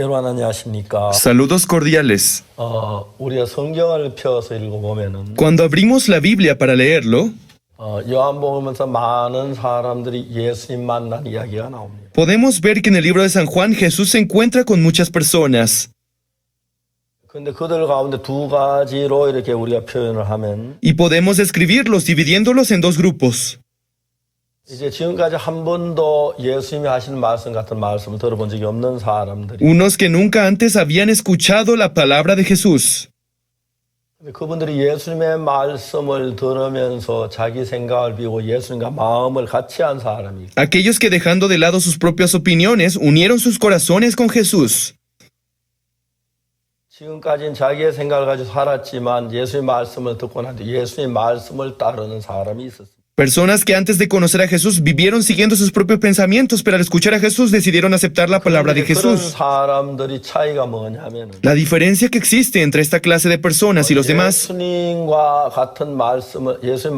여러분 안녕하십니까? Saludos cordiales. 우리가 성경을 펴서 읽어보면은 Cuando abrimos la Biblia para leerlo, 요한복음에서 많은 사람들이 예수님 만난 이야기가 나옵니다. podemos ver que en el libro de San Juan Jesús se encuentra con muchas personas. 근데 그들 가운데 두 가지로 이렇게 우리가 표현을 하면 Y podemos describirlos dividiéndolos en dos grupos. 이제 지금까지 한 번도 예수님이 하시는 말씀 같은 말씀을 들어본 적이 없는 사람들이 Unos que nunca antes habían escuchado la palabra de Jesús. 근데 그분들이 예수님의 말씀을 들으면서 자기 생각을 비우고 예수님과 마음을 같이 한 사람이 Aquellos que dejando de lado sus propias opiniones, unieron sus corazones con Jesús. 지금까지는 자기의 생각을 가지고 살았지만 예수님의 말씀을 듣고 난 뒤 예수님의 말씀을 따르는 사람이 있었습니다. Personas que antes de conocer a Jesús vivieron siguiendo sus propios pensamientos, pero al escuchar a Jesús decidieron aceptar la palabra de 그런 Jesús. 사람들이 차이가 뭐냐면은 La diferencia que existe entre esta clase de personas y los demás 예수님과 같은 말씀을 예수님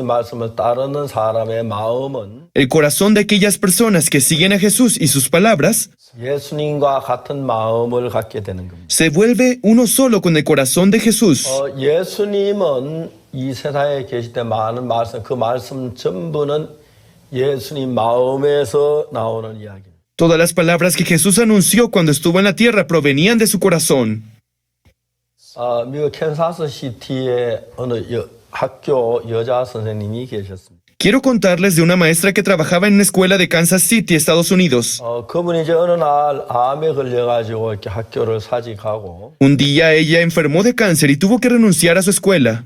말씀을 따르는 사람의 마음은 el corazón de aquellas personas que siguen a Jesús y sus palabras 예수님과 같은 마음을 갖게 되는 겁니다. se vuelve uno solo con el corazón de Jesús. 예수님은 이 세상에 계실 때 많은 말씀, 그 말씀 전부는 예수님 마음에서 나오는 이야기입니다. Todas las palabras que Jesús anunció cuando estuvo en la tierra provenían de su corazón. 미국 캔사스 시티에 어느 학교 여자 선생님이 계셨습니다. Quiero contarles de una maestra que trabajaba en una escuela de Kansas City, Estados Unidos. 그분이 이제 어느 날 암에 걸려가지고 이렇게 학교를 사직하고 Un día ella enfermó de cáncer y tuvo que renunciar a su escuela.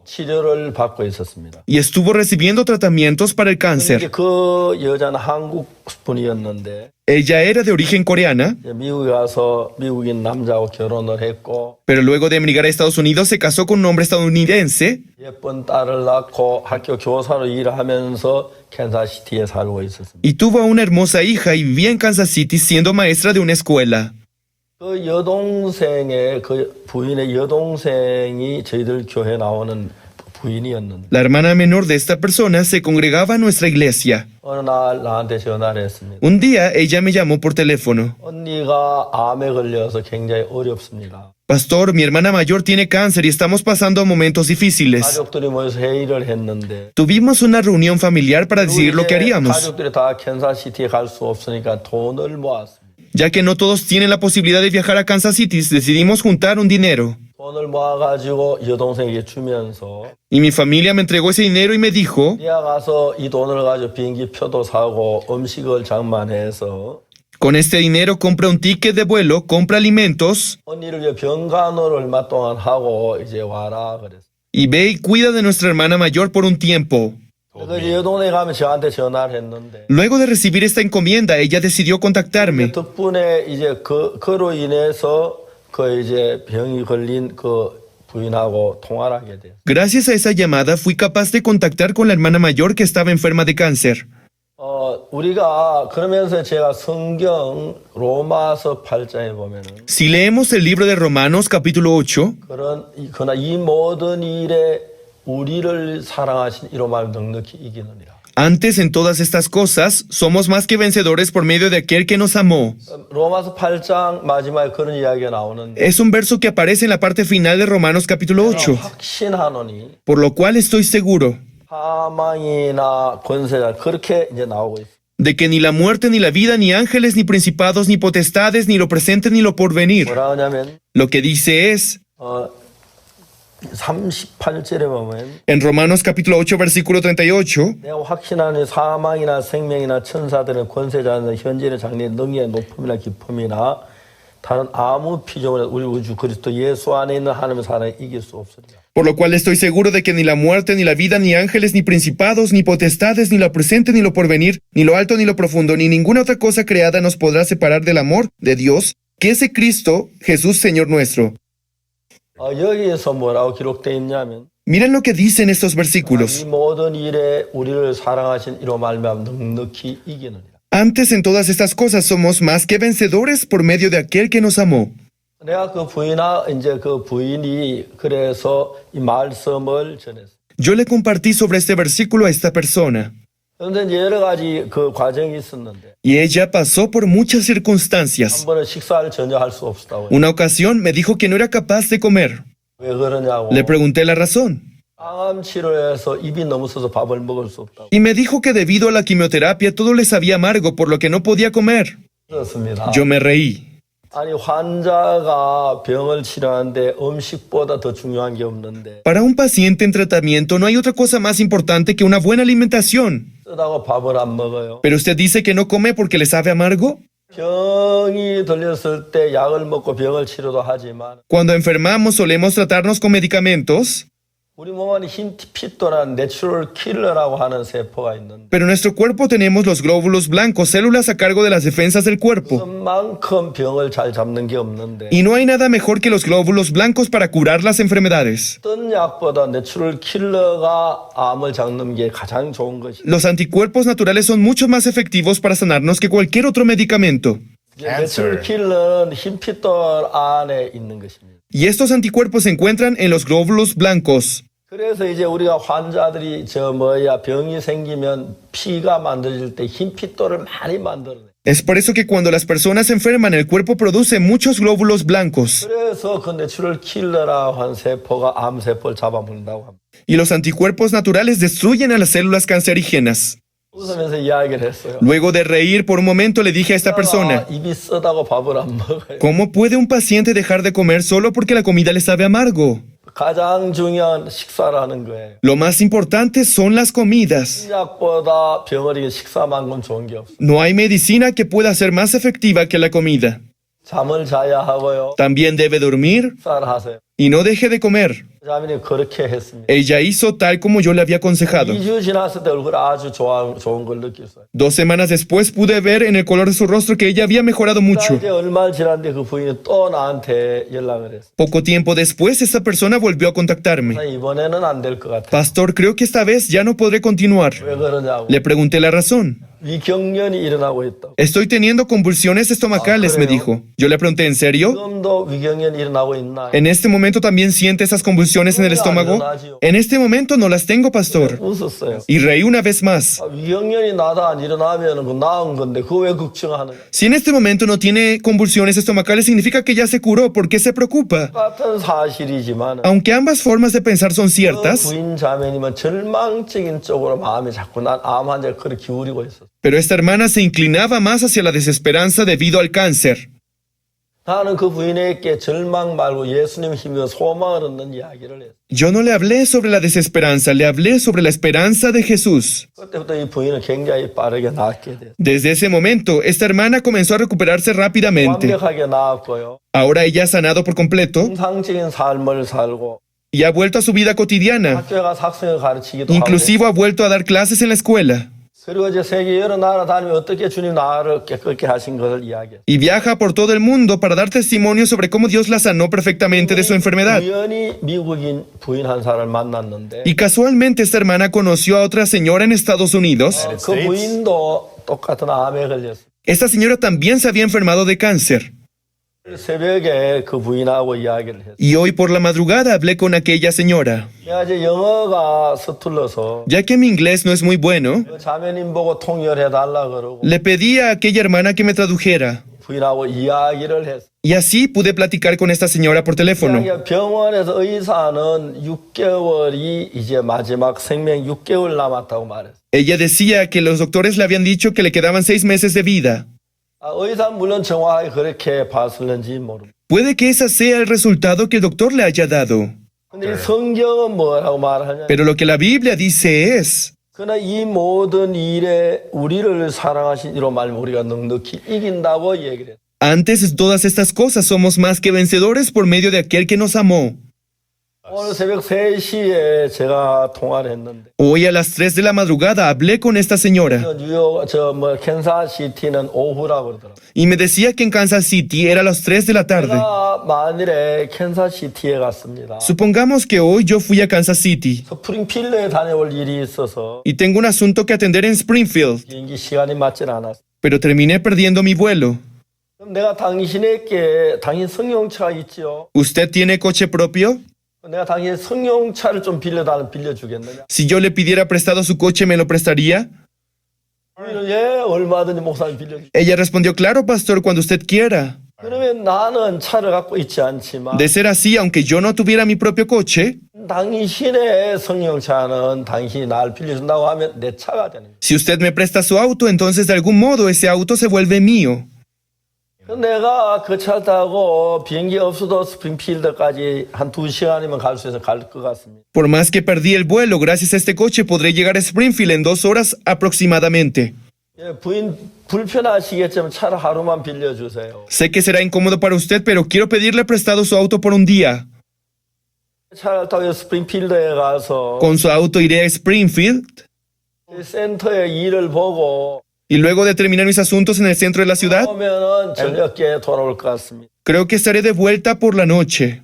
치료를 받고 있었습니다. Y estuvo recibiendo tratamientos para el 근데 cáncer. 그 여자는 한국 분이었는데 Ella era de origen coreana, 미국에 가서 미국인 남자하고 결혼을 했고 pero luego de emigrar a Estados Unidos se casó con un hombre estadounidense 예쁜 딸을 낳고 학교 교사로 일을 하면서 캔사시티에 살고 있었습니다. y tuvo a una hermosa hija y vivía en Kansas City siendo maestra de una escuela. 그 여동생의 그 부인의 여동생이 저희들 교회 나오는 부인이었는데 La hermana menor de esta persona se congregaba en nuestra iglesia. 어느 날 나한테 전화를 했습니다. Un día ella me llamó por teléfono. 언니가 암에 걸려서 굉장히 어렵습니다. Pastor, mi hermana mayor tiene cáncer y estamos pasando momentos difíciles. 가족들이 모여서 회의를 했는데 Tuvimos una reunión familiar para decidir lo que haríamos. 가족들이 다 캔사시티에 갈 수 없으니까 돈을 모았습니다. Ya que no todos tienen la posibilidad de viajar a Kansas City, decidimos juntar un dinero. 돈을 모아가지고 여동생에게 주면서 Y mi familia me entregó ese dinero y me dijo, 네가 가서 이 돈을 가지고 비행기 표도 사고 음식을 장만해서 con este dinero compra un ticket de vuelo, compra alimentos 언니를 위해 병간호를 얼마 동안 하고 이제 와라 그랬어요. y ve y cuida de nuestra hermana mayor por un tiempo. 그 여동생이 가면 저한테 전화를 했는데 Luego de recibir esta encomienda, ella decidió contactarme. 덕분에 이제 그로 인해서 그 이제 병이 걸린 그 부인하고 통화를 하게 돼요. Gracias a esa llamada fui capaz de contactar con la hermana mayor que estaba enferma de cáncer. 우리가 그러면서 제가 성경 로마서 8장에 보면은 Si leemos el libro de Romanos capítulo 8, 그러나 이 모든 일에 우리를 사랑하신 이로 말 넉넉히 이기느니라. antes en todas estas cosas somos más que vencedores por medio de aquel que nos amó. 로마서 8장 마지막에 그런 이야기가 나오는데 Es un verso que aparece en la parte final de Romanos capítulo 8, 확신하노니 por lo cual estoy seguro 사망이나 권세자 그렇게 이제 나오고 있어요. de que ni la muerte, ni la vida, ni ángeles, ni principados, ni potestades, ni lo presente, ni lo porvenir. 뭐라 하냐면 Lo que dice es, 38절에 보면 en Romanos capítulo 8, versículo 38, 내가 확신하는 사망이나 생명이나 천사들은 권세자는 현재의 장래의 능력의 높음이나 깊음이나 다른 아무 피조물이 우리 우주 그리스도 예수 안에 있는 하나님의 사랑을 이길 수 없으리라. por lo cual estoy seguro de que ni la muerte, ni la vida, ni ángeles, ni principados, ni potestades, ni lo presente, ni lo porvenir, ni lo alto, ni lo profundo, ni ninguna otra cosa creada nos podrá separar del amor de Dios, que es en Cristo Jesús Señor nuestro. 여기에서 뭐라고 기록되어 있냐면 Miren lo que dicen estos 이 versículos. 모든 일에 우리를 사랑하신 이로 말미암아 넉넉히 이기느니라. Antes en todas estas cosas somos más que vencedores por medio de aquel que nos amó. 내가 그 부인이 그래서 이 말씀을 전했어. Yo le compartí sobre este versículo a esta persona. 그런데 이제 여러 가지 그 과정이 있었는데 Y ella pasó por muchas 한 circunstancias. 번은 식사를 전혀 할 수 없었다고 해요. Una ocasión me dijo que no era capaz de comer. 왜 그러냐고. Le pregunté la razón. 항암 치료해서 입이 너무 써서 밥을 먹을 수 없다고. Y me dijo que debido a la quimioterapia todo le sabía amargo, por lo que no podía comer. 그렇습니다. Yo me reí. 아니 환자가 병을 치료하는데 음식보다 더 중요한 게 없는데 Para un paciente en tratamiento no hay otra cosa más importante que una buena alimentación. 쓰다고 밥을 안 먹어요. Pero usted dice que no come porque le sabe amargo. 병이 들렸을 때 약을 먹고 병을 치료도 하지만 Cuando enfermamos solemos tratarnos con medicamentos, 우리 몸 안에 흰 피토라는 내추럴 킬러라고 하는 세포가 있는데 pero en nuestro cuerpo tenemos los glóbulos blancos, células a cargo de las defensas del cuerpo. 그만큼 병을 잘 잡는 게 없는데 Y no hay nada mejor que los glóbulos blancos para curar las enfermedades. 어떤 약보다 내추럴 킬러가 암을 잡는 게 가장 좋은 것이 Los anticuerpos naturales son mucho más efectivos para sanarnos que cualquier otro medicamento. 내추럴 킬러는 흰 피토 안에 있는 것입니다. Y estos anticuerpos se encuentran en los glóbulos blancos. 그래서 이제 우리가 환자들이 병이 생기면 피가 만들어질 때 흰 피토를 많이 만들어내. Es por eso que cuando las personas se enferman, el cuerpo produce muchos glóbulos blancos. 그래서 그 내추럴 킬러라고 한 세포가 암 세포를 잡아먹는다고 합니다. Y los anticuerpos naturales destruyen a las células cancerígenas. 웃으면서 이야기를 했어요. Luego de reír por un momento le dije a esta persona, 입이 쓰다고 밥을 안 먹어요. ¿cómo puede un paciente dejar de comer solo porque la comida le sabe amargo? 가장 중요한 식사라는 거예요. Lo más importante son las comidas. 약보다 병을 이겨 식사만큼 좋은 게 없어요. No hay medicina que pueda ser más efectiva que la comida. 잠을 자야 하고요. También debe dormir 식사를 하세요. y no deje de comer. 자민이 그렇게 했습니다. Ella hizo tal como yo le había aconsejado. 2주 지났을 때 얼굴 아주 좋은 걸 느꼈어요. 2 semanas después pude ver en el color de su rostro que ella había mejorado mucho. 이제 얼마 지났는데 그 부인이 또 나한테 연락을 했어요. Poco tiempo después, esta persona volvió a contactarme. 이번에는 안 될 것 같아요. Pastor, creo que esta vez ya no podré continuar. 왜 그러냐고. Le pregunté la razón. 위경련이 일어나고 있다고. Estoy teniendo convulsiones estomacales, me dijo. Yo le pregunté, ¿en serio? 지금도 위경련이 일어나고 있나? ¿En este momento también siente esas convulsiones en el estómago? En este momento no las tengo, pastor. 웃었어요. Y reí una vez más. 위경련이 나다 안 일어나면 그 나은 건데 그거 왜 걱정하느냐? Si en este momento no tiene convulsiones estomacales, significa que ya se curó. ¿Por qué se preocupa? 같은 사실이지만 Aunque ambas formas de pensar son 그 ciertas, 부인 자매님은 절망적인 쪽으로 마음이 자꾸 난 암 환자를 그렇게 기울이고 있었어. pero esta hermana se inclinaba más hacia la desesperanza debido al cáncer. 나는 그 부인에게 절망 말고 예수님 힘이어 소망을 얻는 이야기를 했어. Yo no le hablé sobre la desesperanza, le hablé sobre la esperanza de Jesús. 그때부터 이 부인은 굉장히 빠르게 낫게 됐어. Desde ese momento, esta hermana comenzó a recuperarse rápidamente. 완벽하게 나았고요. Ahora ella ha sanado por completo 정상적인 삶을 살고 y ha vuelto a su vida cotidiana. 학교에 가서 학생을 가르치기도 하고 Inclusive ha vuelto a dar clases en la escuela. 그리고 이제 세계 여러 나라 다니며 어떻게 주님 나를 깨끗게 하신 것을 이야기해. Y viaja por todo el mundo para dar testimonio sobre cómo Dios la sanó perfectamente de su enfermedad. 우연히 미국인 부인 한 사람을 만났는데 Y casualmente esta hermana conoció a otra señora en Estados Unidos. 그 부인도 똑같은 암에 걸렸어. Esta señora también se había enfermado de cáncer. 새벽에 그 부인하고 이야기를 했어. Y hoy por la madrugada hablé con aquella señora. 내가 이제 영어가 서툴러서 Ya que mi inglés no es muy bueno, 그 자매님 보고 통역해 달라 그러고 le pedí a aquella hermana que me tradujera. 부인하고 이야기를 했어. Y así pude platicar con esta señora por teléfono. 병원에서 의사는 6개월이 이제 마지막 생명 6개월 남았다고 말했어. Ella decía que los doctores le habían dicho que le quedaban 6 meses de vida. 의사는 물론 정확하게 그렇게 봤을는지 모릅니다. Puede que ese sea el resultado que el doctor le haya dado. 근데 이 성경은 뭐라고 말하냐? Pero lo que la Biblia dice es, 그러나 이 모든 일에 우리를 사랑하신 이로 말하면 우리가 넉넉히 이긴다고 얘기를 했어. antes de todas estas cosas somos más que vencedores por medio de aquel que nos amó. 오늘 새벽 3시에 제가 통화를 했는데 Hoy a las 3 de la madrugada hablé con esta señora 뉴욕 캔사시티는 오후라고 그러더라고요. y me decía que en Kansas City era las 3 de la tarde. 제가 만일에 캔사시티에 갔습니다. Supongamos que hoy yo fui a Kansas City 스프링필드에 다녀올 일이 있어서 y tengo un asunto que atender en Springfield, 비행기 시간이 맞질 않았어. pero terminé perdiendo mi vuelo. 그럼 내가 당신 승용차가 있지요. ¿Usted tiene coche propio? 내가 당신 승용차를 좀 빌려주겠느냐? Si yo le pidiera prestado su coche, ¿me lo prestaría? 예, 얼마든지 목사님 빌려주세요. Ella respondió, claro, pastor, cuando usted quiera. 그러면 나는 차를 갖고 있지 않지만 De ser así, aunque yo no tuviera mi propio coche, 당신의 승용차는 당신이 날 빌려준다고 하면 내 차가 되는 거예요. si usted me presta su auto, entonces de algún modo ese auto se vuelve mío. 내가 그 차 타고 비행기 없어도 스프링필드까지 한 2시간이면 갈 수 있어서 갈 것 같습니다. Por más que perdí el vuelo, gracias a este coche podré llegar a Springfield en 2 horas aproximadamente. 예, 부인 불편하시겠지만 차를 하루만 빌려주세요. Sé que será incómodo para usted, pero quiero pedirle prestado su auto por un día. 차를 타고 스프링필드에 가서 Con su auto iré a Springfield 센터의 일을 보고 y luego de terminar mis asuntos en el centro de la ciudad, 오면은 저녁에 돌아올 것 같습니다. creo que estaré de vuelta por la noche.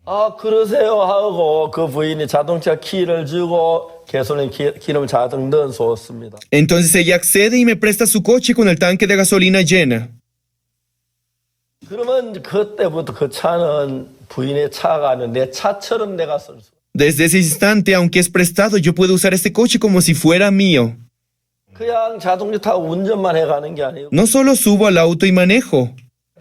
아, 그러세요 하고 그 부인이 자동차 키를 주고 개솔린 기름 자동 넣은 쏟습니다. Entonces ella accede y me presta su coche con el tanque de gasolina llena. 그러면 그때부터 그 차는 부인의 차가 아니라 내 차처럼 내가 쓸 수. Desde ese instante, aunque es prestado, yo puedo usar este coche como si fuera mío. 그냥 자동차 타고 운전만 해가는 게 아니고 No solo subo al auto y manejo.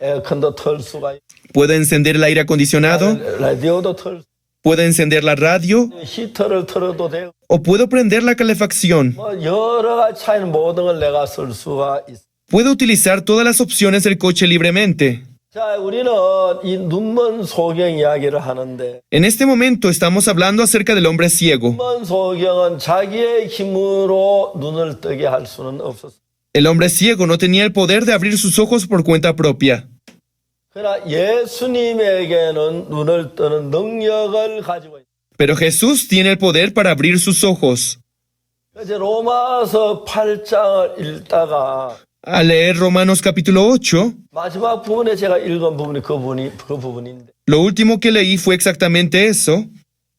에어컨도 털 수가 있고 Puedo encender el aire acondicionado, 라디오도 털 puedo encender la radio 히터를 틀어도 되고 o puedo prender la calefacción. 뭐 여러 가지 차이는 모든 걸 내가 쓸 수가 있어. Puedo utilizar todas las opciones del coche libremente. 자, 우리는 이 눈먼 소경 이야기를 하는데 En este momento estamos hablando acerca del hombre ciego. 눈먼 소경은 자기의 힘으로 눈을 뜨게 할 수는 없었어. El hombre ciego no tenía el poder de abrir sus ojos por cuenta propia. 그러나 예수님에게는 눈을 뜨는 능력을 가지고 있다. Pero Jesús tiene el poder para abrir sus ojos. 이제 로마서 8장을 읽다가 Al leer Romanos capítulo 8, 마지막 부분에 제가 읽은 부분이 그 부분인데 lo último que leí fue exactamente eso.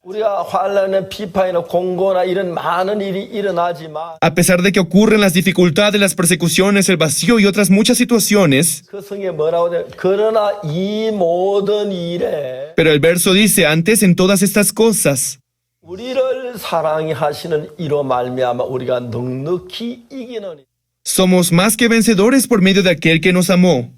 우리가 환란이나 비판이나 공고나 이런 많은 일이 일어나지만 A pesar de que ocurren las dificultades, las persecuciones, el vacío y otras muchas situaciones, 그 성에 뭐라고 돼? 그러나 이 모든 일에 pero el verso dice, antes en todas estas cosas, 우리를 사랑하시는 이로 말미암아 우리가 넉넉히 이기는 somos más que vencedores por medio de aquel que nos amó.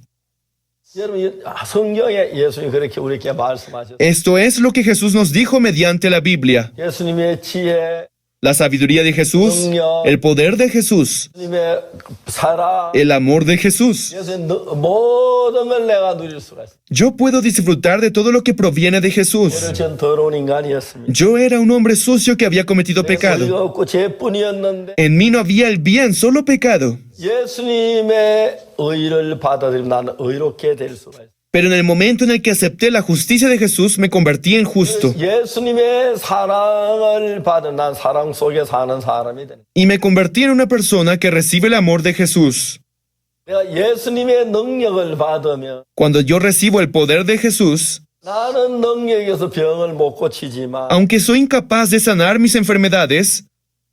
여러분 성경에 예수님이 그렇게 우리에게 말씀하셨어요. Esto es lo que Jesús nos dijo mediante la Biblia. 예수님의 지혜, La sabiduría de Jesús, el poder de Jesús, 예수님의 사랑, el amor de Jesús. 예수님 모든 걸 내가 누릴 수가 있어요. Yo puedo disfrutar de todo lo que proviene de Jesús. 저는 전 더러운 인간이었습니다. Yo era un hombre sucio que había cometido 소리가 pecado. 없고 죄뿐이었는데 En mí no había el bien, solo pecado. 예수님의 의를 받아들이면 나는 의롭게 될 수가 있어요. Pero en el momento en el que acepté la justicia de Jesús, me convertí en justo. 예수님의 사랑을 받은 난 사랑 속에 사는 사람이 되는 거예요. Y me convertí en una persona que recibe el amor de Jesús. 내가 예수님의 능력을 받으면 Cuando yo recibo el poder de Jesús, 나는 능력에서 병을 못 고치지만 aunque soy incapaz de sanar mis enfermedades,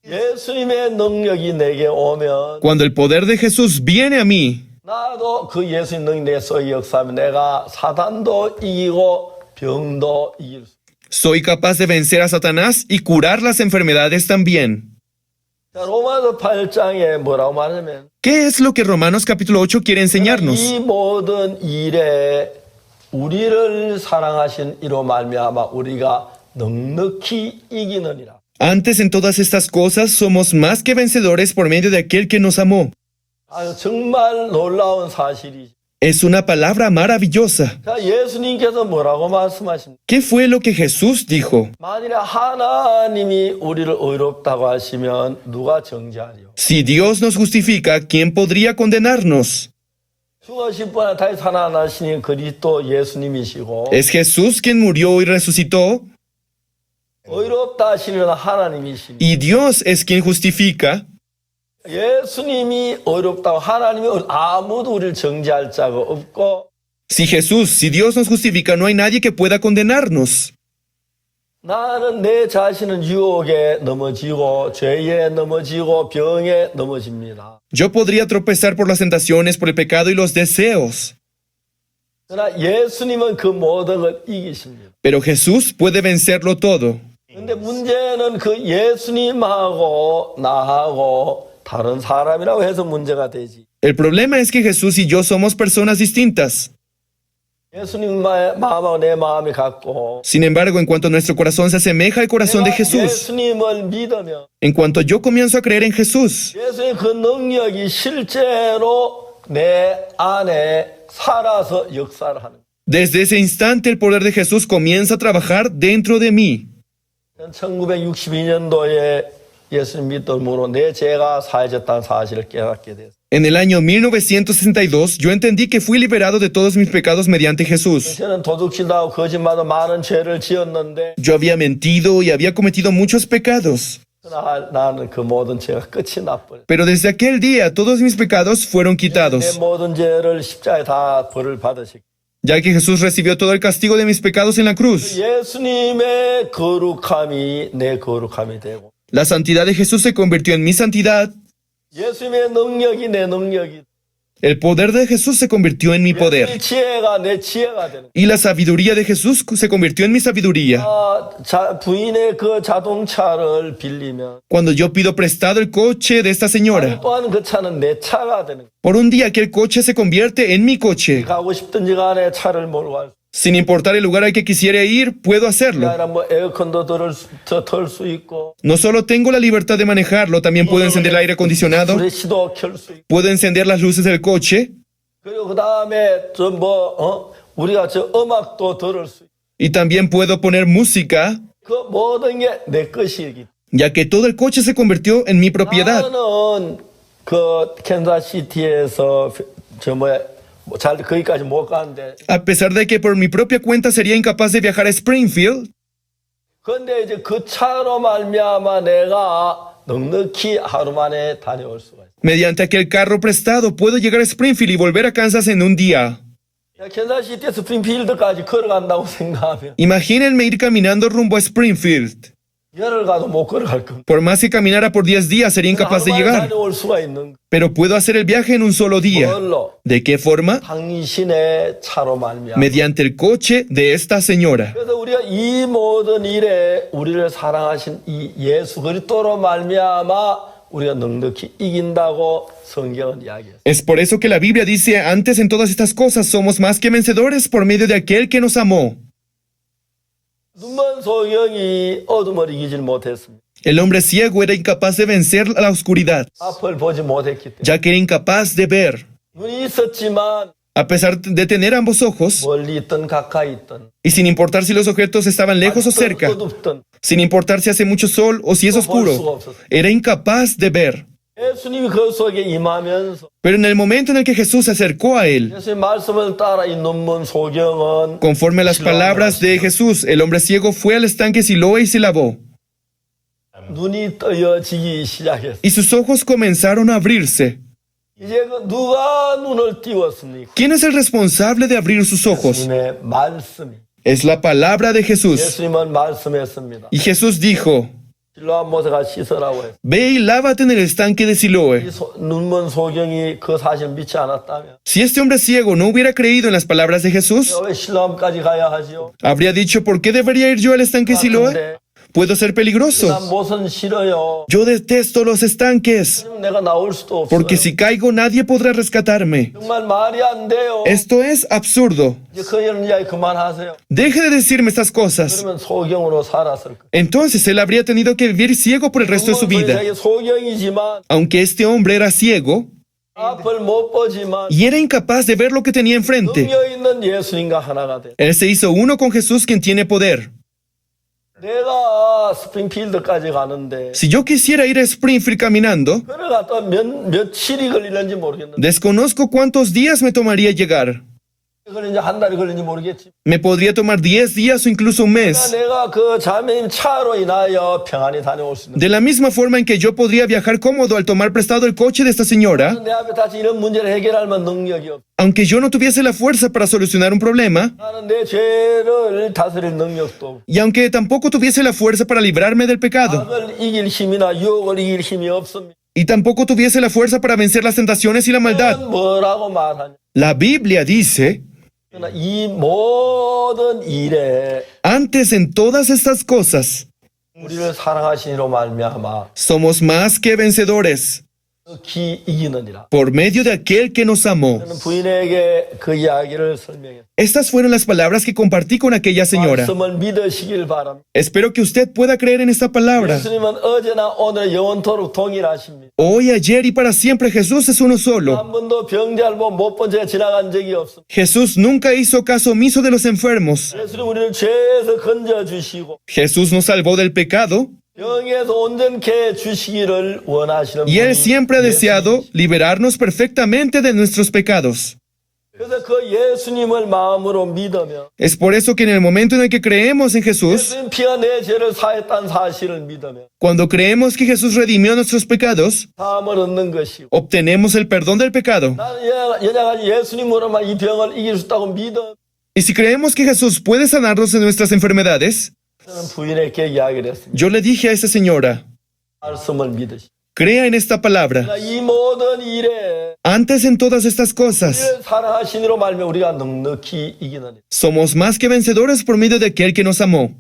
예수님의 능력이 내게 오면 cuando el poder de Jesús viene a mí, 나도 그 예수님 능력 내 속에 역사하면 내가 사단도 이기고 병도 이길 수. soy capaz de vencer a Satanás y curar las enfermedades también. 자, 로마서 8장에 뭐라고 말하냐면 ¿Qué es lo que Romanos capítulo 8 quiere enseñarnos? 이 모든 일에 우리를 사랑하신 이로 말미암아 우리가 넉넉히 이기느니라. Antes en todas estas cosas somos más que vencedores por medio de aquel que nos amó. 아, 정말 놀라운 사실이죠. Es una palabra maravillosa. 자, 예수님께서 뭐라고 말씀하십니까? ¿Qué fue lo que Jesús dijo? 만일에 하나님이 우리를 의롭다고 하시면 누가 정죄하리요? Si Dios nos justifica, ¿quién podría condenarnos? 죽으신 분에 다시 살아나신 그리스도 예수님이시고 Es Jesús quien murió y resucitó, 의롭다 하시는 하나님이십니다. y Dios es quien justifica. 예수님이 의롭다고 하나님이 아무도 우리를 정죄할 자가 없고 Si Dios nos justifica, no hay nadie que pueda condenarnos. 나는 내 자신은 유혹에 넘어지고 죄에 넘어지고 병에 넘어집니다. Yo podría tropezar por las tentaciones, por el pecado y los deseos. 그러나 예수님은 그 모든 걸 이기십니다. Pero Jesús puede vencerlo todo. 근데 문제는 그 예수님하고 나하고 다른 사람이라고 해서 문제가 되지. El problema es que Jesús y yo somos personas distintas. 예수님 마음하고 내 마음이 같고 Sin embargo, en cuanto nuestro corazón se asemeja al corazón de 내가 Jesús, 예수님을 믿으면 en cuanto yo comienzo a creer en Jesús, 예수의 그 능력이 실제로 내 안에 살아서 역사를 하는 거예요. desde ese instante el poder de Jesús comienza a trabajar dentro de mí. 1962년도에 예수님 믿음으로 내 죄가 사해졌다는 사실을 깨닫게 됐어요. En el año 1962, yo entendí que fui liberado de todos mis pecados mediante Jesús. 저는 도둑질도 하고 거짓말도 많은 죄를 지었는데 Yo había mentido y había cometido muchos pecados. 그러나 나는 그 모든 죄가 끝이 나버렸어요. Pero desde aquel día todos mis pecados fueron 내 quitados, 모든 죄를 십자가에 다 벌을 받으시고 ya que Jesús recibió todo el castigo de mis pecados en la cruz. 예수님의 거룩함이 내 거룩함이 되고 La santidad de Jesús se convirtió en mi santidad. 예수님의 능력이 내 능력이 El poder de Jesús se convirtió en mi poder. 예수님의 지혜가 내 지혜가 되는 Y la sabiduría de Jesús se convirtió en mi sabiduría. 부인의 그 자동차를 빌리면 Cuando yo pido prestado el coche de esta señora, 또한 그 차는 내 차가 되는 거예요. por un día aquel coche se convierte en mi coche. 가고 싶든지 간에 차를 몰고 갈 수. Sin importar el lugar al que quisiera ir, puedo hacerlo. 아니라 뭐 에어컨도 털 수 있고 No solo tengo la libertad de manejarlo, también puedo encender el aire acondicionado, 프레시도 켤 수 있고 puedo encender las luces del coche 그리고 그 다음에 우리가 음악도 들을 수 있고 y también puedo poner música, 그 모든 게 내 것이기. ya que todo el coche se convirtió en mi propiedad. 나는 그 캔자시티에서 잘 거기까지 못 가는데 A pesar de que por mi propia cuenta sería incapaz de viajar a Springfield, 근데 이제 그 차로 말미암아 내가 넉넉히 하루 만에 다녀올 수가 있어. mediante aquel carro prestado, puedo llegar a Springfield y volver a Kansas en un día. 캔자시티 스프링필드까지 걸어간다고 생각하면 Imagínense ir caminando rumbo a Springfield. 열흘 가도 못 걸어갈 겁니다. Por más que caminara por 10 días, sería incapaz de 하루 만에 llegar. 다녀올 수가 있는 Pero puedo hacer el viaje en un solo día. 걸로 ¿De qué forma? 당신의 차로 말미암아. Mediante el coche de esta señora. 그래서 우리가 이 모든 일에 우리를 사랑하신 이 예수 그리스도로 말미암아 우리가 넉넉히 이긴다고 성경은 이야기했어요. Es por eso que la Biblia dice, antes en todas estas cosas somos más que vencedores por medio de aquel que nos amó. 눈먼 소경이 어둠을 이기질 못했습니다. El hombre ciego era incapaz de vencer la oscuridad, 앞을 보지 못했기 때문에 ya que era incapaz de ver. 눈이 있었지만 A pesar de tener ambos ojos, 멀리 있든 가까이 있든 y sin importar si los objetos estaban lejos o cerca, 어둡든 sin importar si hace mucho sol o si es oscuro, era incapaz de ver. 예수님이 그 속에 임하면서 Pero en el momento en el que Jesús se acercó a él, 예수님 말씀을 따라 이 눈먼 소경은 conforme a las palabras de Jesús, el hombre ciego fue al estanque Siloé y se lavó, 눈이 떠여지기 시작했어요. y sus ojos comenzaron a abrirse. 이제 그 누가 눈을 띄웠습니까? ¿Quién es el responsable de abrir sus ojos? 예수님의 말씀이. Es la palabra de Jesús. 예수님은 말씀했습니다. Y Jesús dijo, 실로암 모세가 씻으라고 했어요. ve y lávate en el estanque de Siloé. 눈먼 소경이 그 사실 믿지 않았다면 Si este hombre ciego no hubiera creído en las palabras de Jesús, 왜 실로암까지 가야 하지요? habría dicho, ¿por qué debería ir yo al estanque Siloé? 근데 Puedo ser 난 peligroso. 못은 싫어요. Yo detesto los estanques, 내가 나올 수도 없어요. porque si caigo nadie podrá rescatarme. 정말 말이 안 돼요. Esto es absurdo. 이제 그 이런 이야기 그만하세요. Deje de decirme estas cosas. 그러면 소경으로 살았을 거예요. Entonces él habría tenido que vivir ciego por el resto de su vida. 소경이지만 Aunque este hombre era ciego 앞을 못 보지만 y era incapaz de ver lo que tenía enfrente, 능력 있는 예수님과 하나가 돼. él se hizo uno con Jesús, quien tiene poder. 내가 스프링필드까지 가는데 Si yo quisiera ir a Springfield caminando, 걸어갔다 며칠이 걸리는지 모르겠는데 desconozco cuántos días me tomaría llegar. 걸리는지 한 달이 걸리는지 모르겠지. Me podría tomar 10 días o incluso un mes. 내가 그 자매님 차로 인하여 평안히 다녀올 수 있는. De la misma forma en que yo podría viajar cómodo al tomar prestado el coche de esta señora, 내 앞에 다시 이런 문제를 해결할 만 능력이 없어. aunque yo no tuviese la fuerza para solucionar un problema, 나는 내 죄를 다스릴 능력도 없고 y aunque tampoco tuviese la fuerza para librarme del pecado, 악을 이길 힘이나 유혹을 이길 힘이 없습니다. y tampoco tuviese la fuerza para vencer las tentaciones y la maldad, 뭐라고 말하냐? la Biblia dice, 그러나 이 모든 일에 antes en todas estas cosas, 우리를 사랑하시니로 말미암아 somos más que vencedores. 기 이기느니라. por medio de aquel que nos amó. 저는 부인에게 그 이야기를 설명했습니다. Estas fueron las palabras que compartí con aquella señora. 말씀을 믿으시길 바랍니다. Espero que usted pueda creer en esta palabra. 예수님은 어제나 오늘 영원토록 동일하십니다. Hoy, ayer y para siempre Jesús es uno solo. 한 번도 병자를 못 본 제가 지나간 적이 없습니다. Jesús nunca hizo caso omiso de los enfermos. 예수님 우리를 죄에서 건져주시고 Jesús nos salvó del pecado 병에서 온전케 해주시기를 원하시는 y Él 분이 siempre ha deseado liberarnos perfectamente de nuestros pecados. 그래서 그 예수님을 마음으로 믿으며 Es por eso que en el momento en el que creemos en Jesús, 예수님 피가 내 죄를 사했다는 사실을 믿으며 cuando creemos que Jesús redimió nuestros pecados, 사함을 얻는 것이고 obtenemos el perdón del pecado. 나는 연약한 예수님으로만 이 병을 이길 수 있다고 믿어 Y si creemos que Jesús puede sanarnos de nuestras enfermedades, 저는 부인에게 이야기를 했습니다. yo le dije a esa señora, 말씀을 믿으시. crea en esta palabra. 이 모든 일에 Antes en todas estas cosas, 우리를 사랑하시니로 말며 우리가 넉넉히 이기는 일. somos más que vencedores por medio de aquel que nos amó.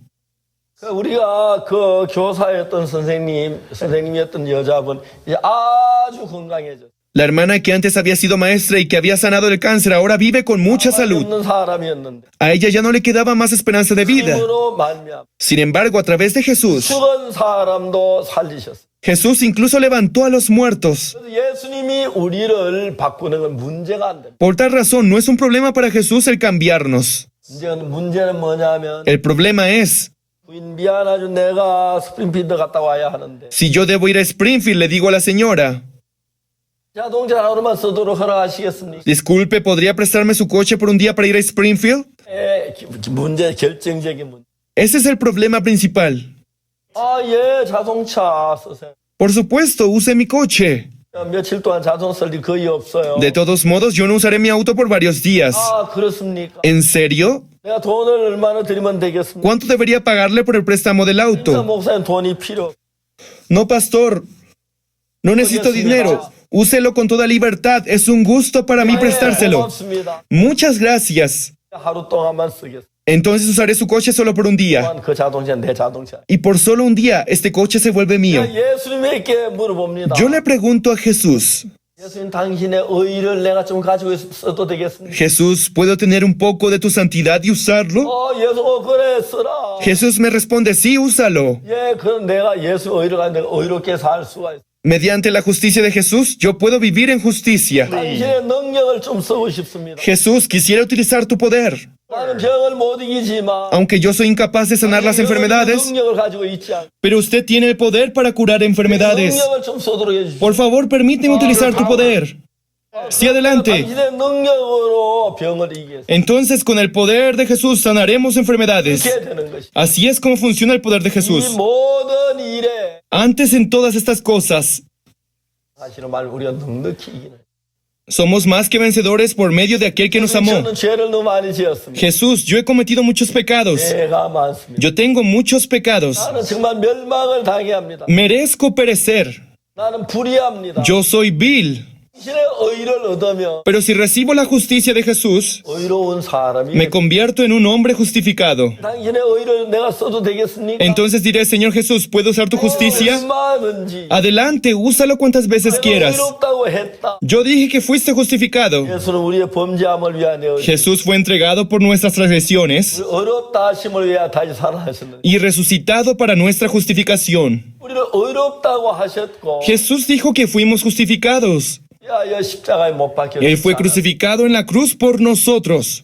우리가 그 교사였던 선생님이었던 여자분 이제 아주 건강해졌어요. La hermana que antes había sido maestra y que había sanado el cáncer ahora vive con mucha salud. 없는 사람이었는데 A ella ya no le quedaba más esperanza de vida. 힘으로 말미암아 Sin embargo, a través de Jesús, 죽은 사람도 살리셨어요. Jesús incluso levantó a los muertos. 그래서 예수님이 우리를 바꾸는 건 문제가 안 됩니다. Por tal razón, no es un problema para Jesús el cambiarnos. 문제는 뭐냐면 El problema es, 부인 미안하죠. 내가 스프링필드 갔다 와야 하는데 si yo debo ir a Springfield, le digo a la señora, 자동차 하루만 쓰도록 허락하시겠습니까? disculpe, ¿podría prestarme su coche por un día para ir a Springfield? 문제 결정적인 문제. Ese es el problema principal. 예, 자동차 쓰세요. Por supuesto, use mi coche. 며칠 동안 자동차 쓸 일 거의 없어요. De todos modos, yo no usaré mi auto por varios días. 그렇습니까? ¿En serio? 내가 돈을 얼마나 드리면 되겠습니까? ¿Cuánto debería pagarle por el préstamo del auto? 목사님 돈이 필요. No, pastor. No necesito dinero. Úselo con toda libertad. Es un gusto para mí prestárselo. 고맙습니다. Muchas gracias. 하루 동안만 쓰겠습니다. Entonces usaré su coche solo por un día. 또한 그 자동차는 내 자동차. Y por solo un día, este coche se vuelve mío. 예수님에게 물어봅니다. Yo le pregunto aJesús, 예수님 당신의 의를 내가 좀 가지고 써도 되겠습니까? Jesús, ¿puedo tener un poco de tu santidad y usarlo? 예수 그래 쓰라. Jesús me responde, sí, úsalo. 그럼 내가 예수 의를 가지고 내가 의롭게 살 수가 있어. Mediante la justicia de Jesús, yo puedo vivir en justicia. 당신의 능력을 좀 쓰고 싶습니다. Jesús, quisiera utilizar tu poder. 나는 병을 못 이기지만 Aunque yo soy incapaz de sanar las enfermedades, 능력을 가지고 있지 않고 pero usted tiene el poder para curar enfermedades. 능력을 좀 쏘도록 해주십시오. Por favor, permíteme utilizar tu poder. Sí, adelante. 당신의 능력으로 병을 이기겠습니다. Entonces, con el poder de Jesús sanaremos enfermedades. 이렇게 되는 것이. Así es como funciona el poder de 이 Jesús. 모든 일에 Antes en todas estas cosas, 사실은 말 우리가 넉넉히 이기는. somos más que vencedores por medio de aquel que nos amó. 저는 죄를 너무 많이 지었습니다. Jesús, yo he cometido muchos pecados. 죄가 많습니다. Yo tengo muchos pecados. 나는 정말 멸망을 당해야 합니다. Merezco perecer. 나는 불의합니다. Yo soy vil. 당신의 의를 얻으며 Pero si recibo la justicia de Jesús, 의로운 사람이 me convierto en un hombre justificado. 당신의 의를 내가 써도 되겠습니까? Entonces diré, Señor Jesús, ¿puedo usar tu justicia? 얼마든지 Adelante, úsalo cuantas veces quieras. 의롭다고 했다. Yo dije que fuiste justificado. 예수는 우리의 범죄함을 위하여 Jesús fue entregado por nuestras transgresiones 의롭다 하심을 위하여 다시 살아나셨는데 y resucitado para nuestra justificación. 우리를 의롭다고 하셨고 Jesús dijo que fuimos justificados. 위하여 십자가에 못 박혀 Él fue crucificado en la cruz por nosotros.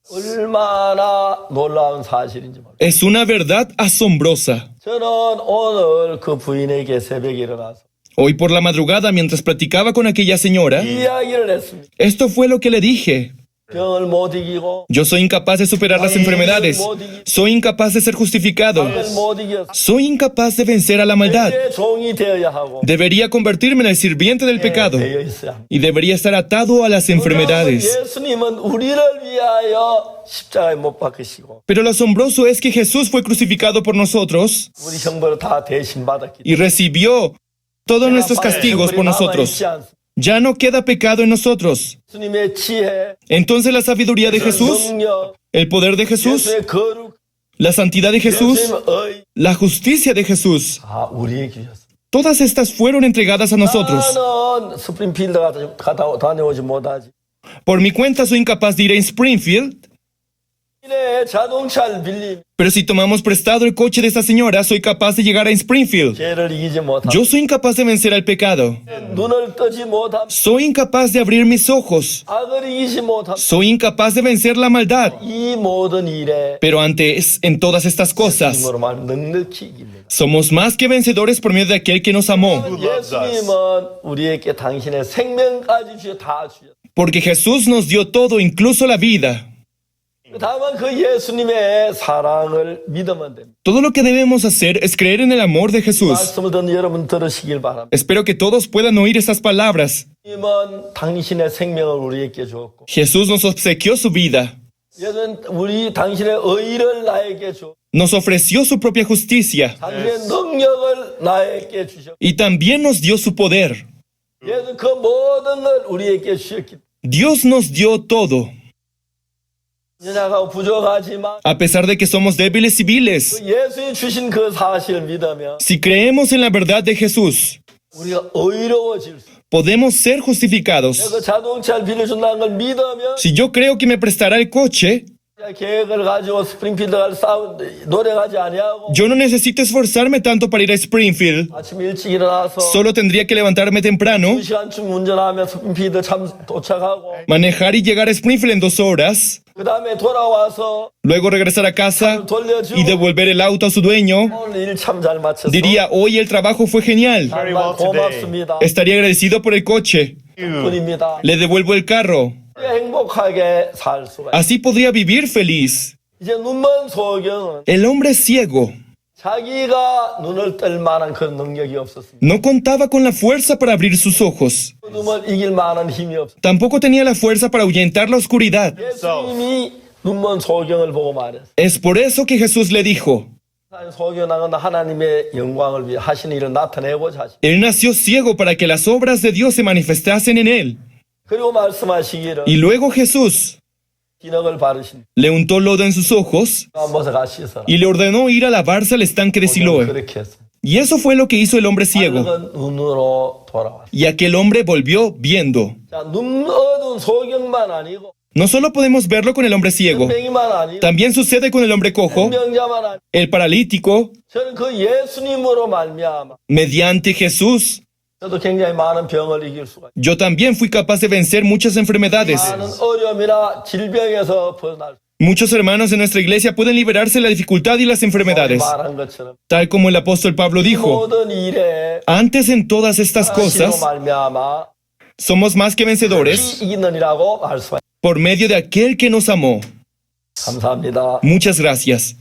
얼마나 놀라운 사실인지 모릅니다. Es una verdad asombrosa. 저는 오늘 그 부인에게 새벽에 일어나서 Hoy por la madrugada, mientras platicaba con aquella señora, 이야기를 했습니다. esto fue lo que le dije. 병을 못 이기고 Yo soy incapaz de superar las enfermedades. Soy incapaz de ser justificado. 병을 못 이겼어. Soy incapaz de vencer a la maldad. 내 종이 되어야 하고 Debería convertirme en el sirviente del pecado 되어 있어야 합니다. y debería estar atado a las enfermedades. 예수님은 우리를 위하여 십자가에 못 박히시고 Pero lo asombroso es que Jesús fue crucificado por nosotros 우리 형벌을 다 대신 받았기 y recibió todos nuestros castigos por nosotros. Ya no queda pecado en nosotros. 예수님의 지혜, Entonces la sabiduría de Jesús, 능력, el poder de Jesús, 예수의 거룩, la santidad de Jesús, 예수님의 의 la justicia de Jesús, 다 우리에게 주셨습니다. Todas estas fueron entregadas a nosotros. 나는 스프링필드 갔다 다녀오지 못하지. Por mi cuenta soy incapaz de ir a Springfield, 이래 자동차를 빌림 pero si tomamos prestado el coche de esta señora, soy capaz de llegar a Springfield. 죄를 이기지 못함. Yo soy incapaz de vencer al pecado. 눈을 뜨지 못함. Soy incapaz de abrir mis ojos. 악을 이기지 못함. Soy incapaz de vencer la maldad. 이 모든 일에 Pero antes, en todas estas cosas, 힘으로 말 넉넉히 이깁니다. somos más que vencedores por medio de aquel que nos amó. 예수님은 우리에게 당신의 생명까지 다 주셨다. Porque Jesús nos dio todo, incluso la vida. 다만 그 예수님의 사랑을 믿으면 됩니다. Todo lo que debemos hacer es creer en el amor de Jesús. 말씀을 듣는 여러분 들으시길 바랍니다. Espero que todos puedan oír esas palabras. 예수님은 당신의 생명을 우리에게 주었고 Jesús nos obsequió su vida. 예수는 우리 당신의 의를 나에게 주 Nos ofreció su propia justicia. 당신의 능력을 나에게 주셨고 Y también nos dio su poder. 예수 그 모든 걸 우리에게 주셨기 때문에 Dios nos dio todo. 연약하고 부족하지만 A pesar de que somos débiles y viles. 그 예수님 주신 그 사실을 믿으면 Si creemos en la verdad de Jesús, 우리가 의로워질 수 podemos ser justificados. 내가 자동차를 빌려준다는 걸 믿으면 Si yo creo que me prestará el coche, 계획을 가지고 스프링필드 갈 노력하지 아니하고 yo no necesito esforzarme tanto para ir a Springfield. 아침 일찍 일어나서 Solo tendría que levantarme temprano, 2시간쯤 운전하면 스프링필드 도착하고 manejar y llegar a Springfield en 2 horas, 그 다음에 돌아와서 luego regresar a casa 돌려주고 y devolver el auto a su dueño. 오늘 일 참 잘 마쳤어. Diría, hoy el trabajo fue genial. 정말 고맙습니다. Estaría agradecido por el coche. 뿐입니다. Le devuelvo el carro. 행복하게 살 수가 있어요. Así podría vivir feliz. 이제 눈먼 소경은 El hombre ciego 자기가 눈을 뜰 만한 그런 능력이 없었습니다. no contaba con la fuerza para abrir sus ojos. 눈을 이길 만한 힘이 없었습니다. Tampoco tenía la fuerza para ahuyentar la oscuridad. 예수님이 눈먼 소경을 보고 말했어요. Es por eso que Jesús le dijo, 소경은 하나님의 영광을 위해 하신 일을 나타내고자 하시. Él nació ciego para que las obras de Dios se manifestasen en él. 그리고 말씀하시기를 Y luego Jesús 기력을 바르신 le untó lodo en sus ojos 한번서 가시서 y le ordenó ir a lavarse al estanque de Siloé. 그렇게 했어요. Y eso fue lo que hizo el hombre ciego. 밝은 눈으로 돌아왔어요. Y aquel hombre volvió viendo. 자, 눈 어두운 소경만 아니고 No solo podemos verlo con el hombre ciego, 병이만 아니고 también sucede con el hombre cojo, 병자만 아니고 el paralítico. 저는 그 예수님으로 말미암아 Mediante Jesús, 저도 굉장히 많은 병을 이길 수가 있어요. yo también fui capaz de vencer muchas enfermedades. 많은 어려움이나 질병에서 벗어날 수 Muchos hermanos de nuestra iglesia pueden liberarse de la dificultad y las 있어요. enfermedades. 말한 것처럼 Tal como el apóstol Pablo dijo, 모든 일에 antes en todas estas 하시로 cosas 말미암아 somos más que vencedores 이기느니라고 말씀하셨습니다. por medio de aquel que nos amó. 감사합니다. Muchas gracias.